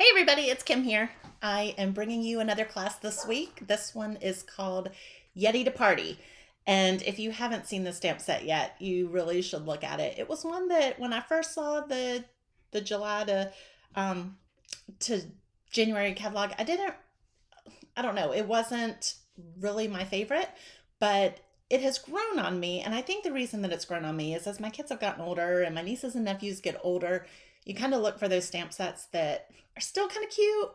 Hey everybody, it's Kim here. I am bringing you another class this week. This one is called Yeti to Party. And if you haven't seen the stamp set yet, you really should look at it. It was one that when I first saw the July um to January catalog, I don't know, it wasn't really my favorite, but it has grown on me. And I think the reason that it's grown on me is as my kids have gotten older and my nieces and nephews get older, you kind of look for those stamp sets that are still kind of cute,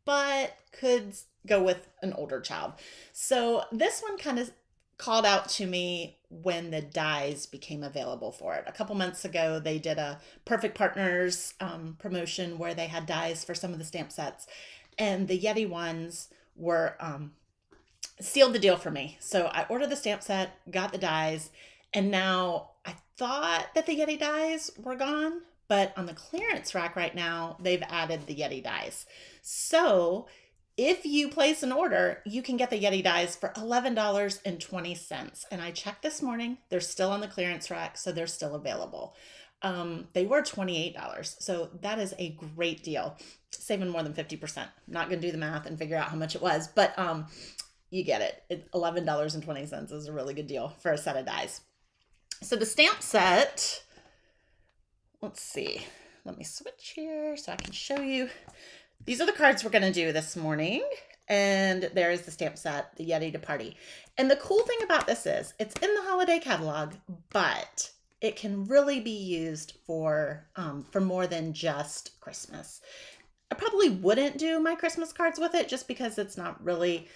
but could go with an older child. So this one kind of called out to me when the dies became available for it. A couple months ago, they did a Perfect Partners promotion where they had dies for some of the stamp sets, and the Yeti ones were sealed the deal for me. So I ordered the stamp set, got the dies, and now I thought that the Yeti dies were gone, but on the clearance rack right now, they've added the Yeti dies. So if you place an order, you can get the Yeti dies for $11.20. And I checked this morning, they're still on the clearance rack, so they're still available. They were $28, so that is a great deal, saving more than 50%. Not going to do the math and figure out how much it was, but you get it. $11.20 is a really good deal for a set of dies. So the stamp set, let's see. Let me switch here so I can show you. These are the cards we're going to do this morning. And there is the stamp set, the Yeti to Party. And the cool thing about this is it's in the holiday catalog, but it can really be used for more than just Christmas. I probably wouldn't do my Christmas cards with it just because it's not really,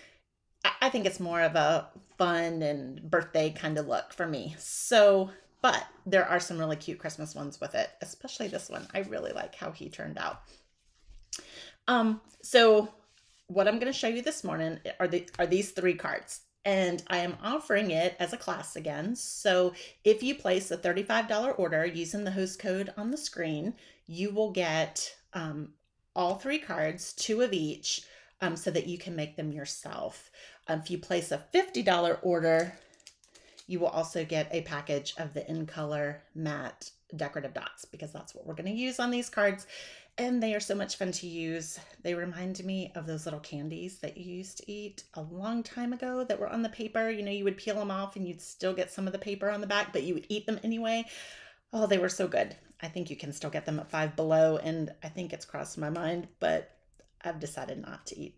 I think it's more of a fun and birthday kind of look for me. So, but there are some really cute Christmas ones with it, especially this one. I really like how he turned out. So what I'm going to show you this morning are these three cards, and I am offering it as a class again. So if you place a $35 order using the host code on the screen, you will get all three cards, two of each, so that you can make them yourself. If you place a $50 order, you will also get a package of the in color matte decorative dots, because that's what we're going to use on these cards. And they are so much fun to use. They remind me of those little candies that you used to eat a long time ago that were on the paper. You know, you would peel them off and you'd still get some of the paper on the back, but you would eat them anyway. Oh, they were so good. I think you can still get them at Five Below, and I think it's crossed my mind, but I've decided not to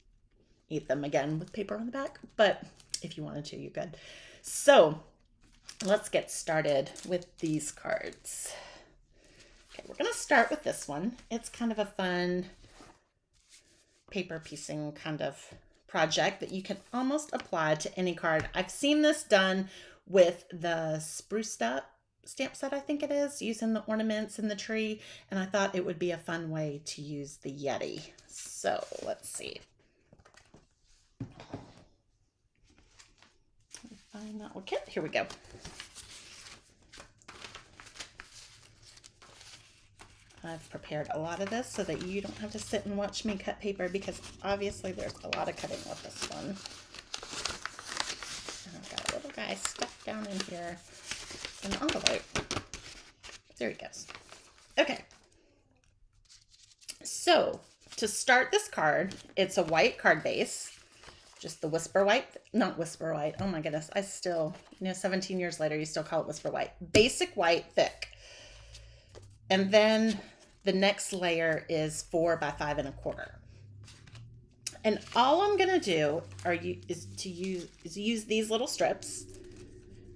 eat them again with paper on the back. But if you wanted to, you could. So let's get started with these cards. Okay, we're going to start with this one. It's kind of a fun paper piecing kind of project that you can almost apply to any card. I've seen this done with the Spruced Up stamp set, I think it is, using the ornaments in the tree, and I thought it would be a fun way to use the Yeti. So let's see. Find that one. Okay, here we go. I've prepared a lot of this so that you don't have to sit and watch me cut paper, because obviously there's a lot of cutting with this one. And I've got a little guy stuck down in here in an envelope. There he goes. Okay. So to start this card, it's a white card base. Just the Whisper White, not Whisper White. Oh my goodness. I still, 17 years later, you still call it Whisper White. Basic white, thick. And then the next layer is 4 by 5 1/4. And all I'm going to do is use these little strips.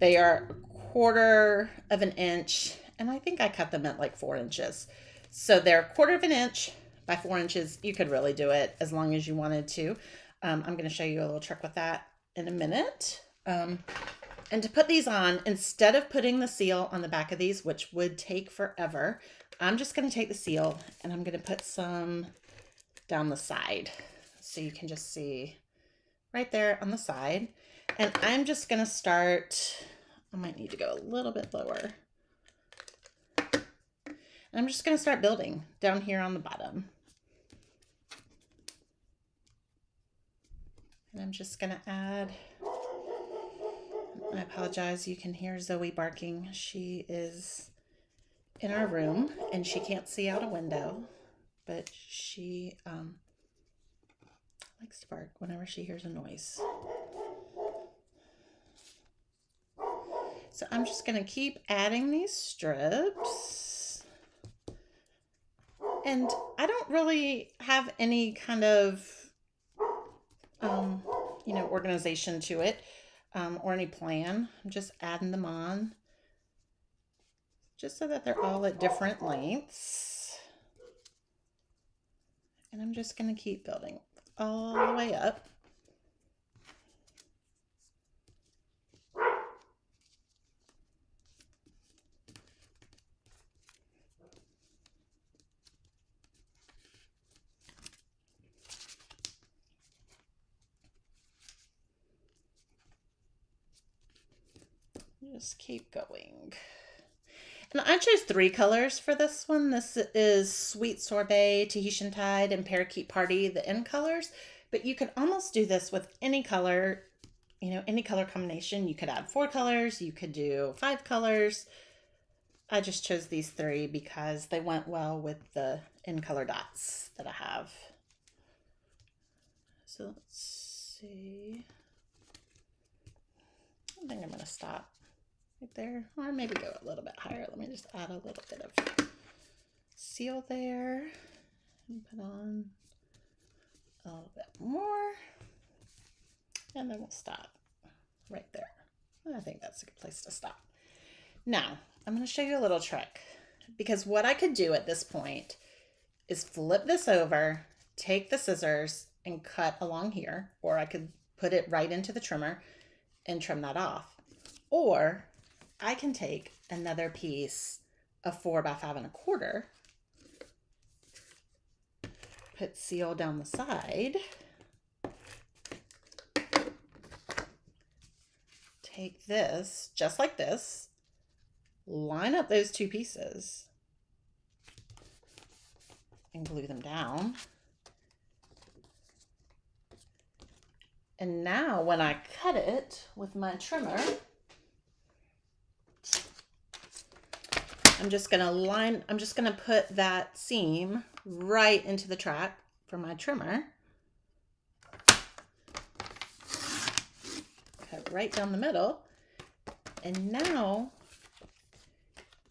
They are 1/4 of an inch, and I think I cut them at like 4 inches. So they're 1/4 of an inch by 4 inches. You could really do it as long as you wanted to. I'm going to show you a little trick with that in a minute. And to put these on, instead of putting the seal on the back of these, which would take forever, I'm just going to take the seal and I'm going to put some down the side. So you can just see right there on the side. And I'm just going to start, I might need to go a little bit lower. And I'm just going to start building down here on the bottom. And I'm just going to add, I apologize, you can hear Zoe barking. She is in our room and she can't see out a window. but she likes to bark whenever she hears a noise. So I'm just going to keep adding these strips. And I don't really have any kind of, organization to it or any plan. I'm just adding them on just so that they're all at different lengths. And I'm just going to keep building all the way up. Just keep going. And I chose 3 colors for this one. This is Sweet Sorbet, Tahitian Tide, and Parakeet Party, the end colors. But you could almost do this with any color, any color combination. You could add 4 colors. You could do 5 colors. I just chose these 3 because they went well with the end color dots that I have. So let's see. I think I'm going to stop right there, or maybe go a little bit higher. Let me just add a little bit of seal there and put on a little bit more, and then we'll stop right there. I think that's a good place to stop. Now I'm going to show you a little trick, because what I could do at this point is flip this over, take the scissors and cut along here, or I could put it right into the trimmer and trim that off. Or I can take another piece of 4 by 5 1/4, put seal down the side, take this just like this, line up those 2 pieces and glue them down. And now when I cut it with my trimmer, I'm just gonna put that seam right into the track for my trimmer. Cut right down the middle. And now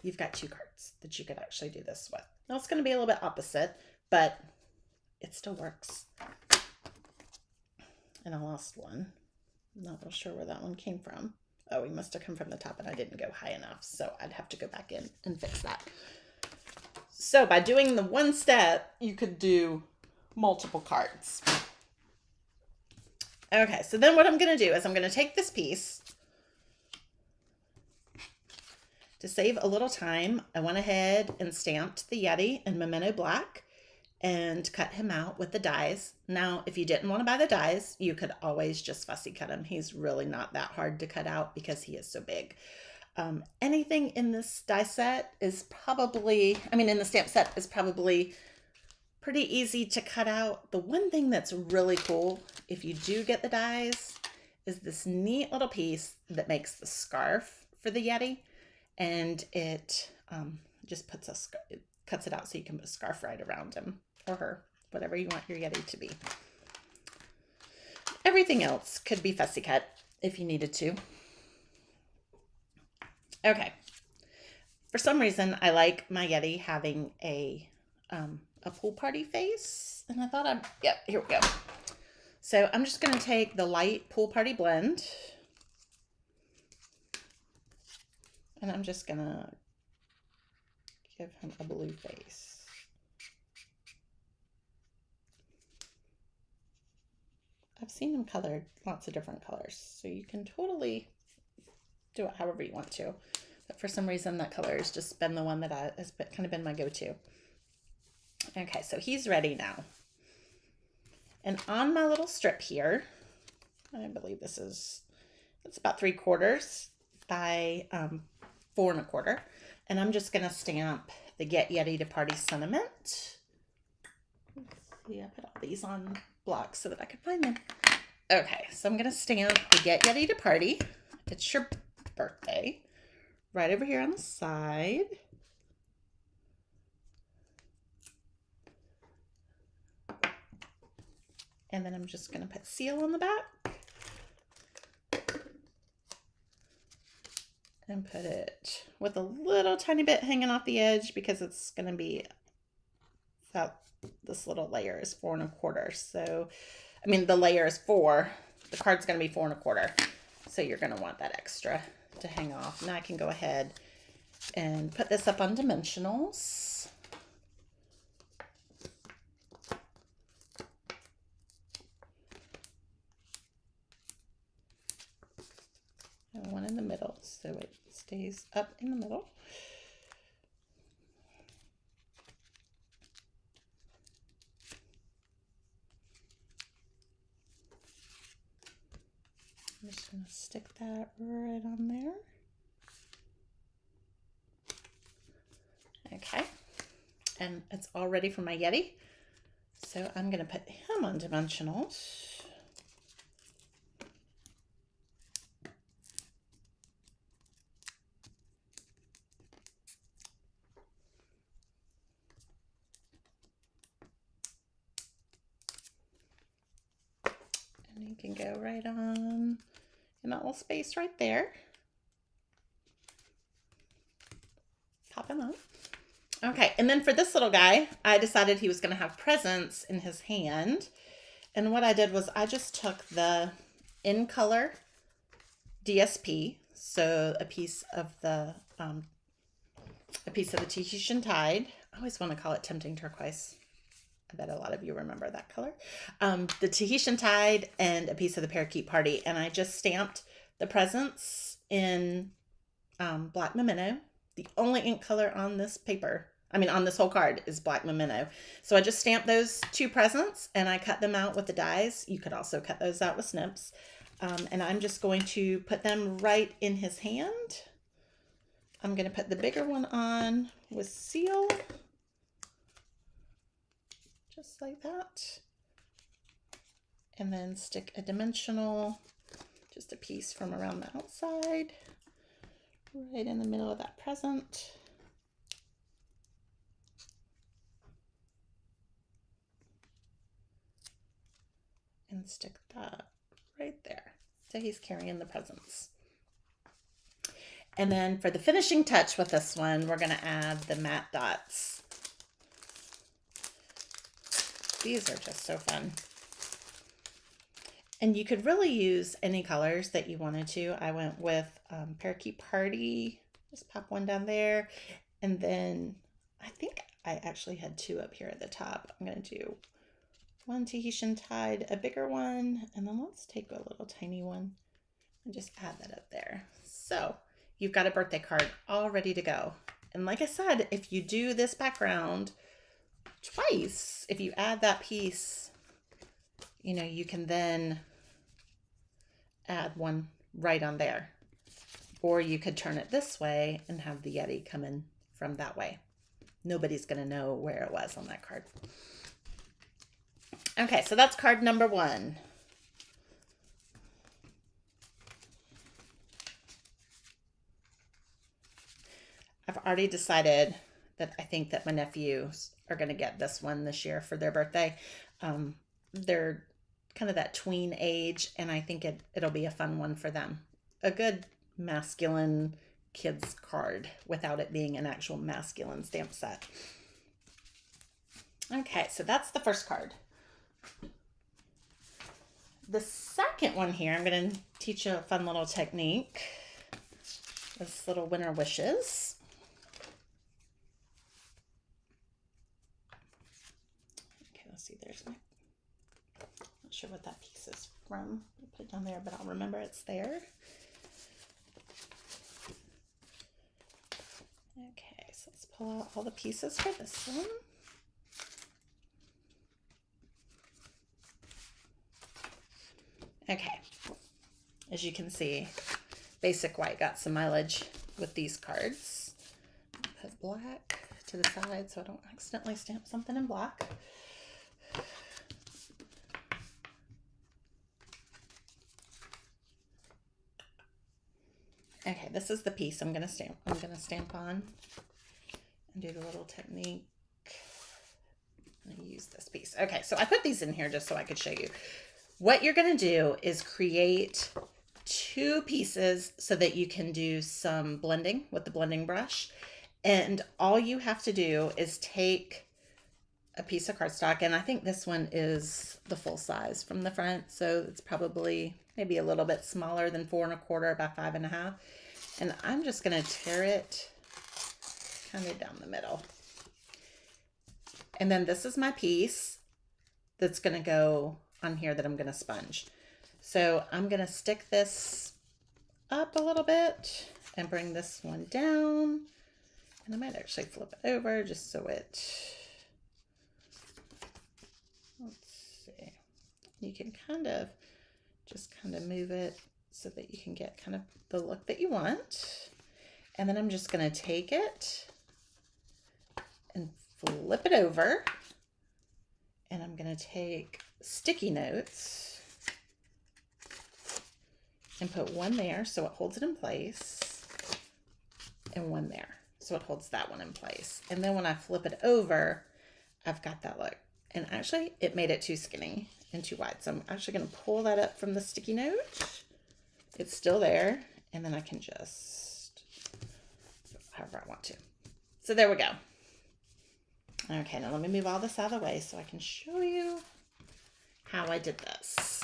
you've got 2 cards that you could actually do this with. Now it's gonna be a little bit opposite, but it still works. And I lost one. I'm not real sure where that one came from. Oh, he must have come from the top and I didn't go high enough. So I'd have to go back in and fix that. So by doing the one step, you could do multiple cards. Okay, so then what I'm going to do is I'm going to take this piece. To save a little time, I went ahead and stamped the Yeti in Memento Black and cut him out with the dies. Now, if you didn't want to buy the dies, you could always just fussy cut him. He's really not that hard to cut out because he is so big. Anything in this die set is probably, in the stamp set is probably pretty easy to cut out. The one thing that's really cool, if you do get the dies, is this neat little piece that makes the scarf for the Yeti. And it just cuts it out so you can put a scarf right around him or her, whatever you want your Yeti to be. Everything else could be fussy cut if you needed to. Okay. For some reason, I like my Yeti having a pool party face, and I thought here we go. So I'm just going to take the light pool party blend, and I'm just going to give him a blue face. I've seen them colored lots of different colors, so you can totally do it however you want to. But for some reason, that color has just been the one that has kind of been my go-to. Okay, so he's ready now. And on my little strip here, I believe it's about 3/4 by 4 1/4. And I'm just going to stamp the Get Yeti to Party sentiment. Let's see, I put all these on blocks so that I could find them. Okay, so I'm going to stamp the Get Yeti to Party. It's your birthday. Right over here on the side. And then I'm just going to put seal on the back. And put it with a little tiny bit hanging off the edge because it's going to be that this little layer is 4 1/4. So, I mean, the layer is 4. The card's going to be 4 1/4. So you're going to want that extra to hang off. Now I can go ahead and put this up on dimensionals. And one in the middle so it stays up in the middle. I'm just going to stick that right on there. Okay, and it's all ready for my Yeti. So I'm going to put him on dimensionals. And you can go right on in that little space right there. Pop him up. Okay, and then for this little guy, I decided he was going to have presents in his hand. And what I did was I just took the in color DSP, so a piece of the Tahitian Tide. I always want to call it Tempting Turquoise. I bet a lot of you remember that color. The Tahitian Tide and a piece of the Parakeet Party, and I just stamped the presents in black memento. The only ink color on this paper, on this whole card, is black memento. So I just stamped those 2 presents and I cut them out with the dies. You could also cut those out with snips. And I'm just going to put them right in his hand. I'm going to put the bigger one on with seal. Just like that. And then stick a dimensional, just a piece from around the outside, right in the middle of that present. And stick that right there. So he's carrying the presents. And then for the finishing touch with this one, we're going to add the matte dots. These are just so fun. And you could really use any colors that you wanted to. I went with Parakeet Party. Just pop one down there. And then I think I actually had 2 up here at the top. I'm going to do one Tahitian Tide, a bigger one, and then let's take a little tiny one and just add that up there. So you've got a birthday card all ready to go. And like I said, if you do this background twice, if you add that piece, you can then add one right on there. Or you could turn it this way and have the Yeti come in from that way. Nobody's going to know where it was on that card. Okay, so that's card number 1. I've already decided that I think that my nephews are going to get this one this year for their birthday. They're kind of that tween age, and I think it'll be a fun one for them. A good masculine kids card without it being an actual masculine stamp set. Okay, so that's the first card. The second one here, I'm going to teach you a fun little technique. This little winter wishes. Okay, let's see. There's my, not sure what that piece is from. I'll put it down there, but I'll remember it's there. Okay, so let's pull out all the pieces for this one. Okay, as you can see, Basic White got some mileage with these cards. Put black to the side so I don't accidentally stamp something in black. Okay, this is the piece I'm gonna stamp on and do the little technique. I'm gonna use this piece. Okay, so I put these in here just so I could show you. What you're gonna do is create 2 pieces so that you can do some blending with the blending brush. And all you have to do is take a piece of cardstock, and I think this one is the full size from the front, so it's probably maybe a little bit smaller than 4 1/4 by 5 1/2. And I'm just gonna tear it kind of down the middle. And then this is my piece that's gonna go on here that I'm gonna sponge. So I'm gonna stick this up a little bit and bring this one down. And I might actually flip it over just so it, let's see, you can just kind of move it so that you can get kind of the look that you want. And then I'm just gonna take it and flip it over. And I'm gonna take sticky notes and put one there so it holds it in place, and one there so it holds that one in place. And then when I flip it over, I've got that look. And actually it made it too skinny and too wide. So I'm actually gonna pull that up from the sticky note. It's still there. And then I can just, however I want to. So there we go. Okay, now let me move all this out of the way so I can show you how I did this.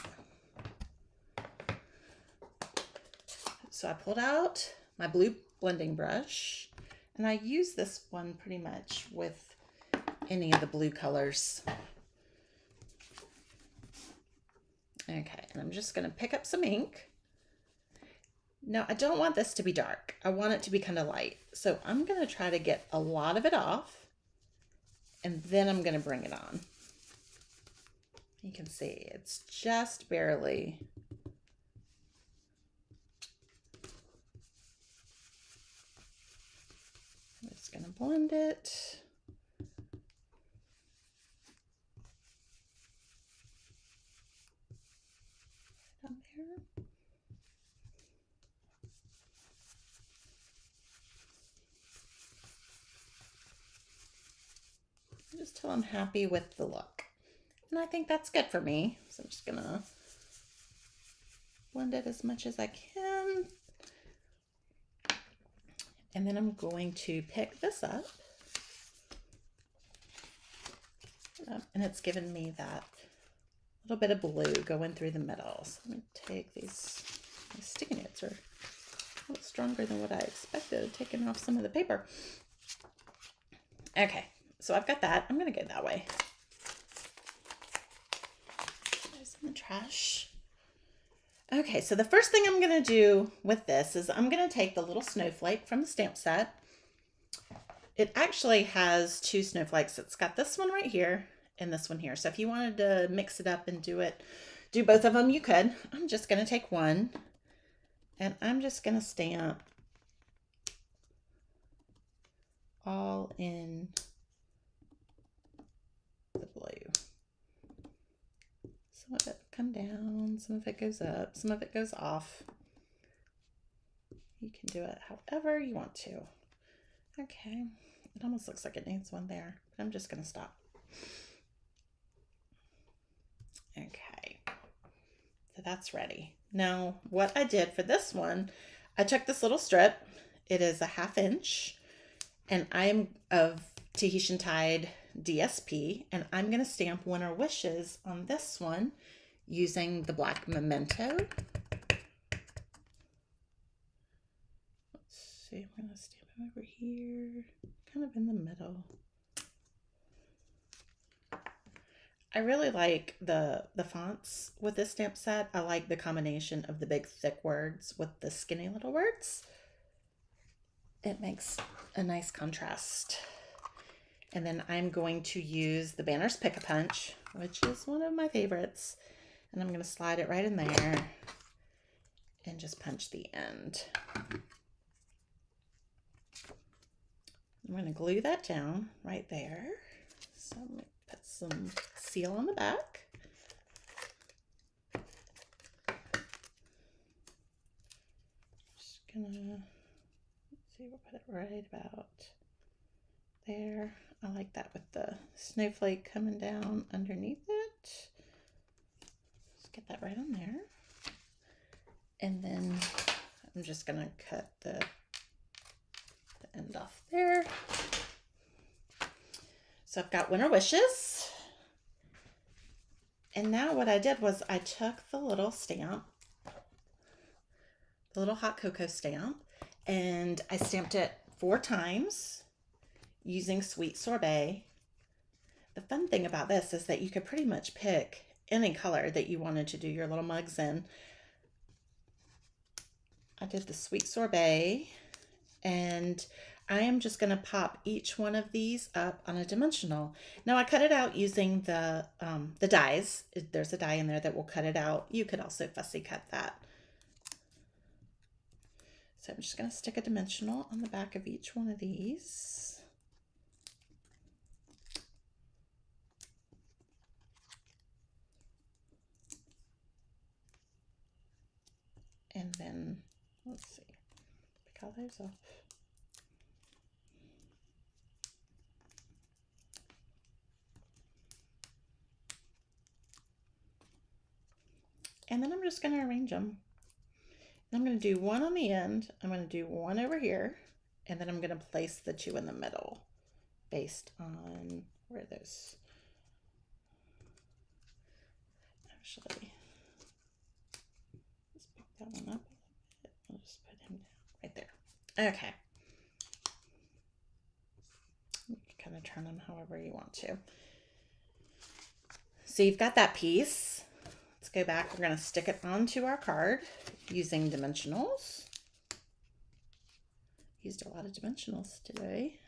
So I pulled out my blue blending brush, and I use this one pretty much with any of the blue colors. Okay, and I'm just gonna pick up some ink. Now, I don't want this to be dark. I want it to be kind of light. So I'm gonna try to get a lot of it off, and then I'm gonna bring it on. You can see it's just barely. I'm just gonna blend it. Down there. Just till I'm happy with the look. And I think that's good for me. So I'm just gonna blend it as much as I can. And then I'm going to pick this up. And it's given me that little bit of blue going through the middle. So I'm gonna take these sticky notes are a little stronger than what I expected, taking off some of the paper. Okay, so I've got that. I'm gonna go that way. There's in the trash. Okay, so the first thing I'm gonna do with this is I'm gonna take the little snowflake from the stamp set. It actually has 2 snowflakes. It's got this one right here and this one here. So if you wanted to mix it up and do both of them, you could. I'm just gonna take one, and I'm just gonna stamp all in the blue. Some of it come down, some of it goes up, some of it goes off. You can do it however you want to. Okay, it almost looks like it needs one there, but I'm just gonna stop. Okay, so that's ready. Now, what I did for this one, I took this little strip. It is a 1/2 inch, and I'm of Tahitian Tide DSP, and I'm gonna stamp Winter Wishes on this one using the black memento. Let's see, I'm gonna stamp it over here, kind of in the middle. I really like the fonts with this stamp set. I like the combination of the big thick words with the skinny little words. It makes a nice contrast. And then I'm going to use the Banner's Pick-a-Punch, which is one of my favorites. And I'm going to slide it right in there and just punch the end. I'm going to glue that down right there. So I'm going to put some seal on the back. Just gonna, let's see, we'll put it right about there. I like that with the snowflake coming down underneath it. Let's get that right on there. And then I'm just gonna cut the end off there. So I've got winter wishes. And now what I did was I took the little stamp, the little hot cocoa stamp, and I stamped it 4 times using sweet sorbet. The fun thing about this is that you could pretty much pick any color that you wanted to do your little mugs in. I did the sweet sorbet, and I am just going to pop each one of these up on a dimensional. Now I cut it out using the dies. There's a die in there that will cut it out. You could also fussy cut that. So I'm just going to stick a dimensional on the back of each one of these. And then, let's see, pick all those off. And then I'm just going to arrange them. I'm going to do one on the end, I'm going to do one over here, and then I'm going to place the 2 in the middle based on where those, actually, let's pick that one up a little bit. I'll just put him down right there. Okay. You can kind of turn them however you want to. So you've got that piece. Let's go back. We're going to stick it onto our card using dimensionals. Used a lot of dimensionals today.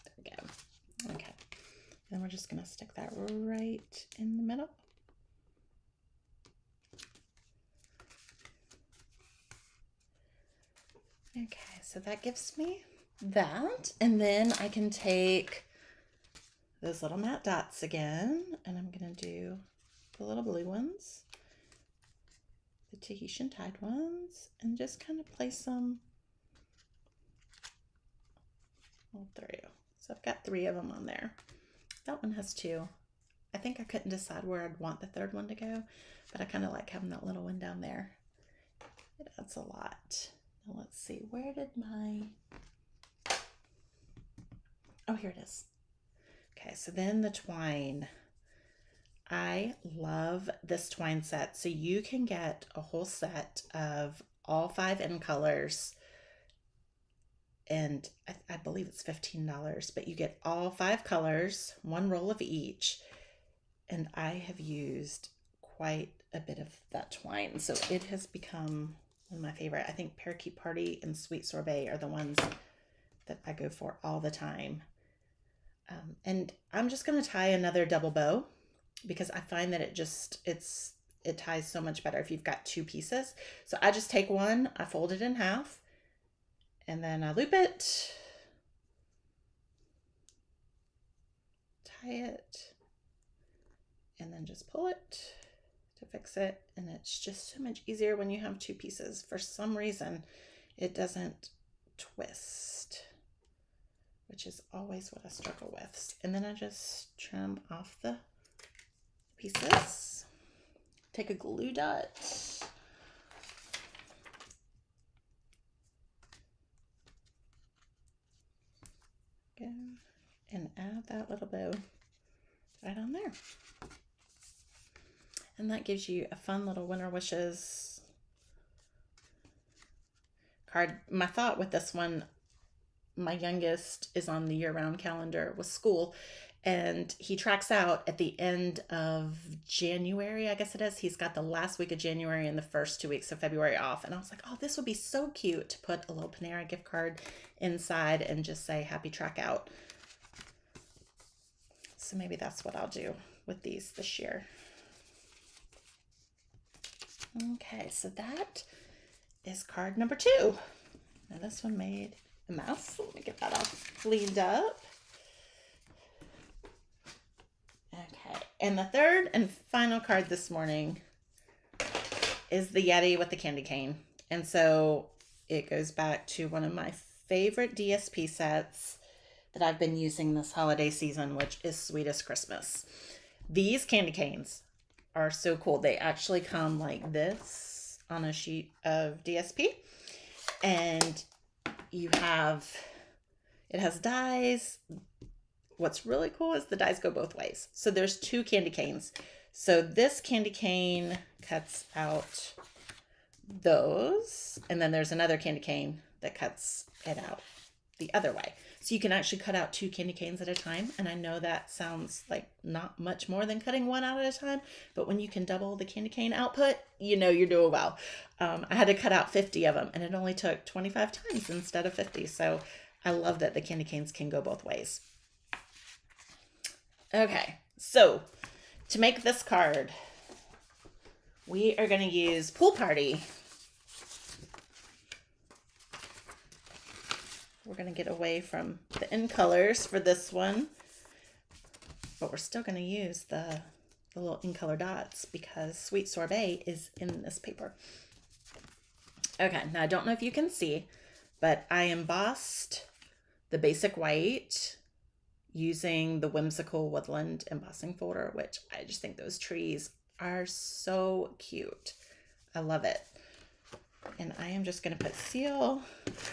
There we go. Okay. Then we're just going to stick that right in the middle. Okay, so that gives me that. And then I can take those little matte dots again, and I'm going to do the little blue ones, the Tahitian tied ones, and just kind of place them all through. So I've got 3 of them on there. That one has 2. I think I couldn't decide where I'd want the 3rd one to go, but I kind of like having that little one down there. It adds a lot. Now let's see, where did my, oh, here it is. Okay, so then the twine. I love this twine set. So you can get a whole set of all 5 in colors, and I believe it's $15, but you get all 5 colors, 1 roll of each, and I have used quite a bit of that twine. So it has become one of my favorite. I think Parakeet Party and Sweet Sorbet are the ones that I go for all the time. And I'm just going to tie another double bow because I find that it ties so much better if you've got 2 pieces. So I just take one, I fold it in half, and then I loop it, tie it, and then just pull it to fix it. And it's just so much easier when you have 2 pieces. For some reason, it doesn't twist, which is always what I struggle with. And then I just trim off the pieces. Take a glue dot. Go and add that little bow right on there. And that gives you a fun little winter wishes card. My thought with this one, my youngest is on the year-round calendar with school, and he tracks out at the end of January, I guess it is. He's got the last week of January and the first 2 weeks of February off. And I was like, oh, this would be so cute to put a little Panera gift card inside and just say happy track out. So maybe that's what I'll do with these this year. Okay, so that is card number 2. Now this one made a mess. Let me get that all cleaned up. Okay, and the third and final card this morning is the Yeti with the candy cane. And so it goes back to one of my favorite DSP sets that I've been using this holiday season, which is Sweetest Christmas. These candy canes are so cool. They actually come like this on a sheet of DSP. And it has dies. What's really cool is the dies go both ways. So there's two candy canes. So this candy cane cuts out those, and then there's another candy cane that cuts it out the other way. So you can actually cut out two candy canes at a time. And I know that sounds like not much more than cutting one out at a time, but when you can double the candy cane output, you know you're doing well. I had to cut out 50 of them, and it only took 25 times instead of 50. So I love that the candy canes can go both ways. Okay, so to make this card, we are going to use Pool Party. We're going to get away from the in colors for this one, but we're still going to use the little in color dots because Sweet Sorbet is in this paper. Okay, now I don't know if you can see, but I embossed the basic white using the Whimsical Woodland embossing folder, which I just think those trees are so cute. I love it. And I am just going to put seal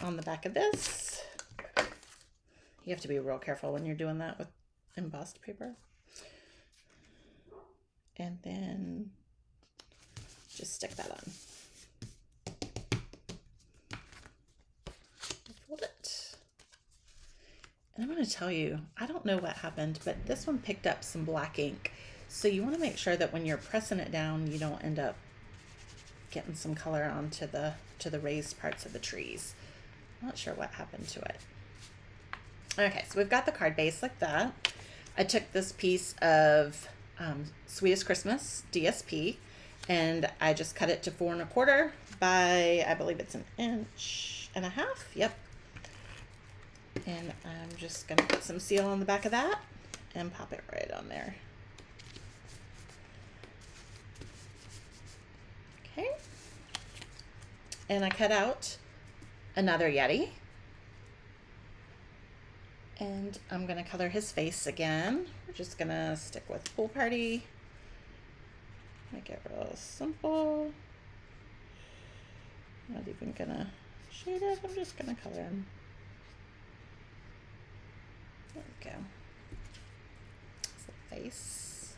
on the back of this. You have to be real careful when you're doing that with embossed paper. And then just stick that on. Fold it. And I'm going to tell you, I don't know what happened, but this one picked up some black ink. So you want to make sure that when you're pressing it down, you don't end up getting some color onto the raised parts of the trees. I'm not sure what happened to it. Okay, so we've got the card base like that. I took this piece of Sweetest Christmas DSP, and I just cut it to 4 1/4 by, I believe it's 1.5 inches. Yep. And I'm just gonna put some seal on the back of that and pop it right on there. Okay. And I cut out another Yeti. And I'm going to color his face again. We're just going to stick with Pool Party. Make it real simple. I'm not even going to shade it. I'm just going to color him. There we go. That's the face.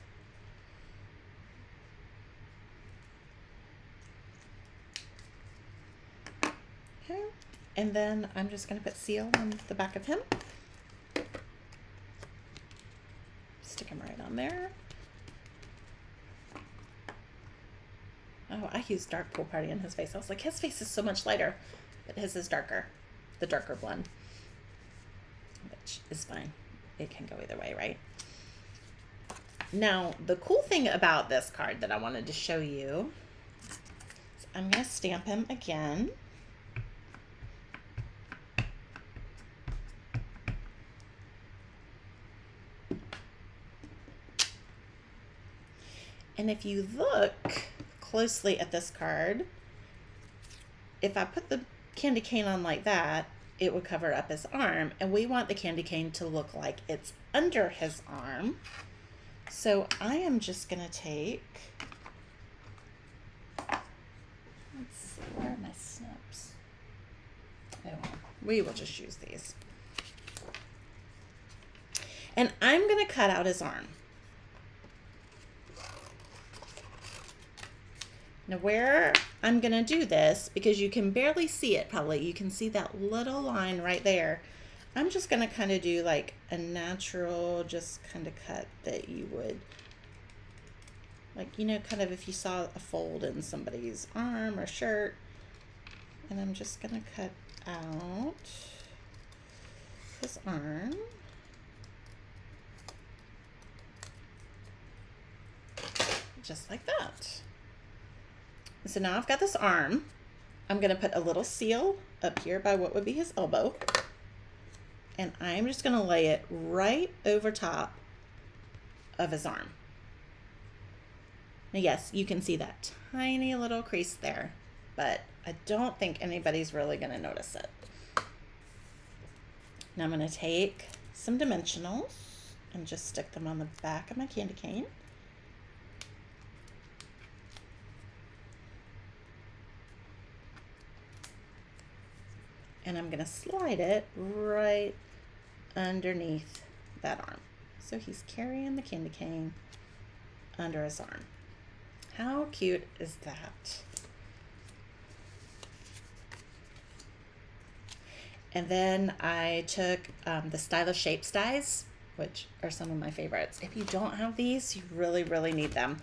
Okay. And then I'm just going to put seal on the back of him. Stick him right on there. Oh, I used dark Pool Party in his face. I was like, his face is so much lighter, but his is darker, the darker blend, which is fine. It can go either way, right? Now, the cool thing about this card that I wanted to show you is I'm going to stamp him again. And if you look closely at this card, if I put the candy cane on like that, it would cover up his arm. And we want the candy cane to look like it's under his arm. So I am just going to take, let's see, where are my snips? Oh, we will just use these. And I'm going to cut out his arm. Now where I'm going to do this, because you can barely see it probably, you can see that little line right there. I'm just going to kind of do like a natural, just kind of cut that you would, like, you know, kind of if you saw a fold in somebody's arm or shirt. And I'm just going to cut out his arm. Just like that. So now I've got this arm. I'm going to put a little seal up here by what would be his elbow. And I'm just going to lay it right over top of his arm. Now, yes, you can see that tiny little crease there, but I don't think anybody's really going to notice it. Now I'm going to take some dimensionals and just stick them on the back of my candy cane. And I'm going to slide it right underneath that arm. So he's carrying the candy cane under his arm. How cute is that? And then I took the Stylish Shapes dies, which are some of my favorites. If you don't have these, you really, really need them.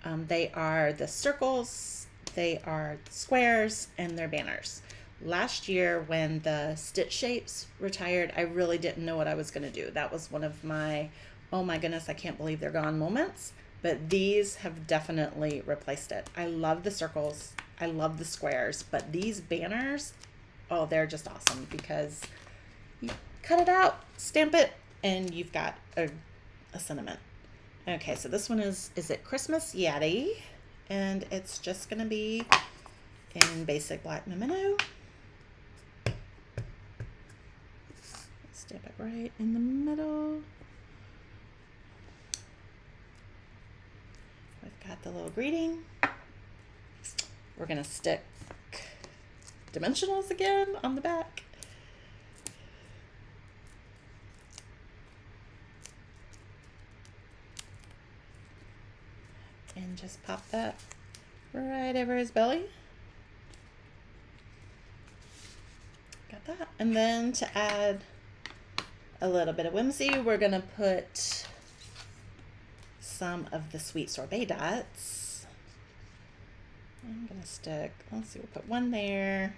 They are the circles, they are squares, and they're banners. Last year when the Stitch Shapes retired, I really didn't know what I was going to do. That was one of my, oh my goodness, I can't believe they're gone moments. But these have definitely replaced it. I love the circles, I love the squares, but these banners, oh, they're just awesome because you cut it out, stamp it, and you've got a sentiment. Okay, so this one is it Christmas Yeti? And it's just gonna be in basic black memento. Stamp it right in the middle. We've got the little greeting. We're gonna stick dimensionals again on the back. And just pop that right over his belly. Got that. And then to add a little bit of whimsy, we're gonna put some of the sweet sorbet dots. I'm gonna stick, let's see, we'll put one there.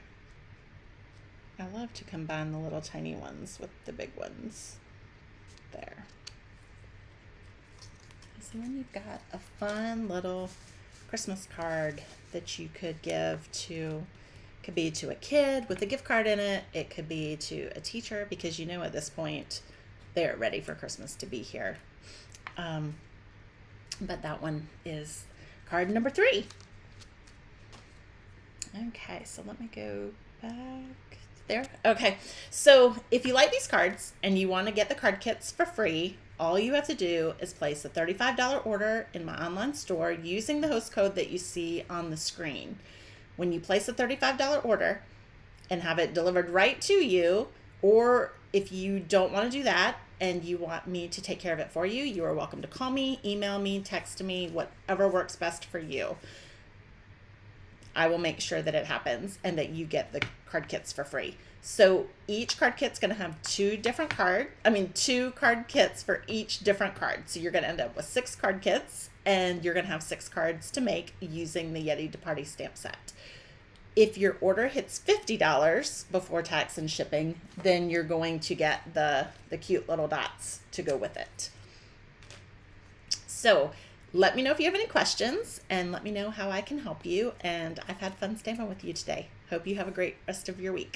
I love to combine the little tiny ones with the big ones. There. So then you've got a fun little Christmas card that you could give to, could be to a kid with a gift card in it. It could be to a teacher because you know at this point they're ready for Christmas to be here. But that one is card number 3. Okay, so let me go back there. Okay, so if you like these cards and you want to get the card kits for free, all you have to do is place a $35 order in my online store using the host code that you see on the screen. When you place a $35 order and have it delivered right to you, or if you don't want to do that and you want me to take care of it for you, you are welcome to call me, email me, text me, whatever works best for you. I will make sure that it happens and that you get the card kits for free. So each card kit's going to have 2 card kits for each different card. So you're going to end up with 6 card kits and you're going to have 6 cards to make using the Yeti to Party stamp set. If your order hits $50 before tax and shipping, then you're going to get the cute little dots to go with it. So let me know if you have any questions and let me know how I can help you. And I've had fun stamping with you today. Hope you have a great rest of your week.